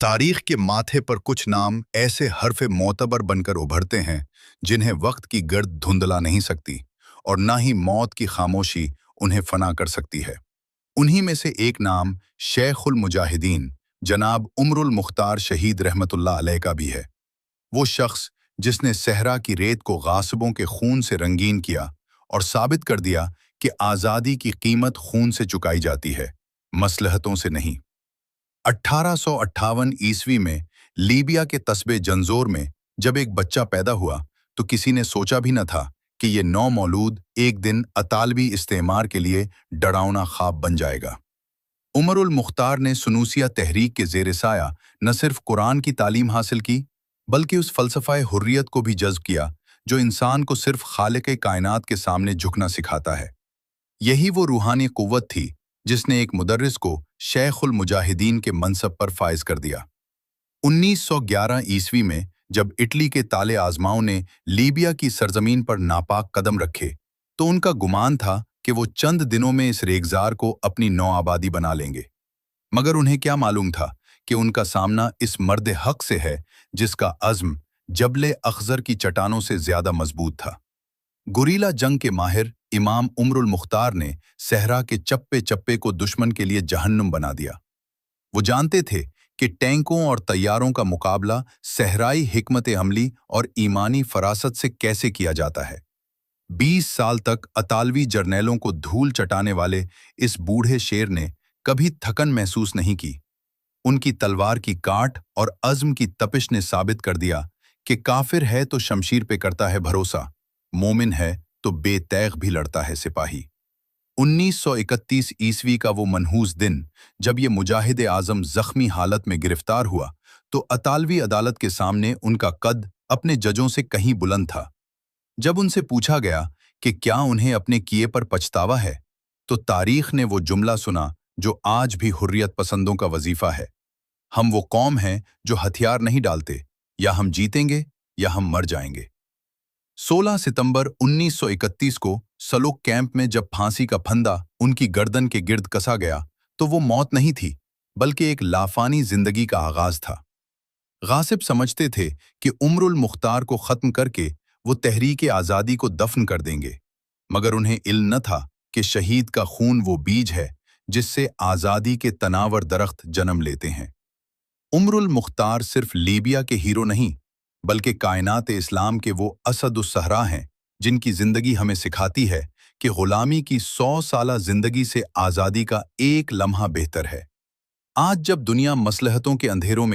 तारीख के माथे पर कुछ नाम ऐसे हरफ मोतबर बनकर उभरते हैं जिन्हें वक्त की गर्द धुंधला नहीं सकती और ना ही मौत की खामोशी उन्हें फना कर सकती है। उन्हीं में से एक नाम शेखुल मुजाहिदीन जनाब उमरुल मुख्तार शहीद रहमतुल्लाह अलैह का भी है। वो शख्स जिसने सहरा की रेत को गासिबों के खून से रंगीन किया और साबित कर दिया कि आज़ादी की कीमत खून से चुकाई जाती है, मसलहतों से नहीं। 1858 ईस्वी में लीबिया के कस्बे जंजोर में जब एक बच्चा पैदा हुआ तो किसी ने सोचा भी न था कि ये नौमौलूद एक दिन अतालवी इस्तेमार के लिए डरावना ख्वाब बन जाएगा। उमरुल मुख्तार ने सुनूसिया तहरीक के ज़ेर साया न सिर्फ कुरान की तालीम हासिल की बल्कि उस फ़लसफ़ाए हुर्रियत को भी जज्ब किया जो इंसान को सिर्फ खालिक़े कायनात के सामने झुकना सिखाता है। यही वो रूहानी कुव्वत थी जिसने एक मुदर्रिस को शेखुल मुजाहिदीन के मनसब पर फाइज कर दिया। 1911 ईस्वी में जब इटली के ताले आजमाओं ने लीबिया की सरजमीन पर नापाक कदम रखे तो उनका गुमान था कि वो चंद दिनों में इस रेगजार को अपनी नौ आबादी बना लेंगे। मगर उन्हें क्या मालूम था कि उनका सामना इस मर्द हक से है जिसका अज़्म जबले अखज़र की चट्टानों से ज्यादा मजबूत था। गुरीला जंग के माहिर इमाम उमरुल मुख्तार ने सहरा के चप्पे चप्पे को दुश्मन के लिए जहन्नुम बना दिया। वो जानते थे कि टैंकों और तैयारों का मुकाबला सहराई हिकमत अमली और ईमानी फरासत से कैसे किया जाता है। 20 साल तक अतालवी जर्नैलों को धूल चटाने वाले इस बूढ़े शेर ने कभी थकन महसूस नहीं की। उनकी तलवार की काट और अज़्म की तपिश ने साबित कर दिया कि काफिर है तो शमशीर पे करता है भरोसा, मोमिन है तो बेतैग भी लड़ता है सिपाही। 1931 ईस्वी का वो मनहूस दिन जब ये मुजाहिद आजम जख्मी हालत में गिरफ्तार हुआ तो अतालवी अदालत के सामने उनका कद अपने जजों से कहीं बुलंद था। जब उनसे पूछा गया कि क्या उन्हें अपने किए पर पछतावा है तो तारीख ने वो जुमला सुना जो आज भी हुर्रियत पसंदों का वजीफा है। हम वो कौम हैं जो हथियार नहीं डालते, या हम जीतेंगे या हम मर जाएंगे। 16 सितंबर 1931 को सलोक कैंप में जब फांसी का फंदा उनकी गर्दन के गिर्द कसा गया तो वो मौत नहीं थी बल्कि एक लाफानी जिंदगी का आगाज था। गासिब समझते थे कि उमरुल मुख्तार को खत्म करके वो तहरीक आज़ादी को दफन कर देंगे, मगर उन्हें इल्म न था कि शहीद का खून वो बीज है जिससे आज़ादी के तनावर दरख्त जन्म लेते हैं। उमरुल मुख्तार सिर्फ लीबिया के हीरो नहीं बल्कि कायनात इस्लाम के वो असद-उस सहरा हैं जिनकी जिंदगी हमें सिखाती है कि गुलामी की 100 साला जिंदगी से आज़ादी का एक लम्हा बेहतर है। आज जब दुनिया मसलहतों के अंधेरों में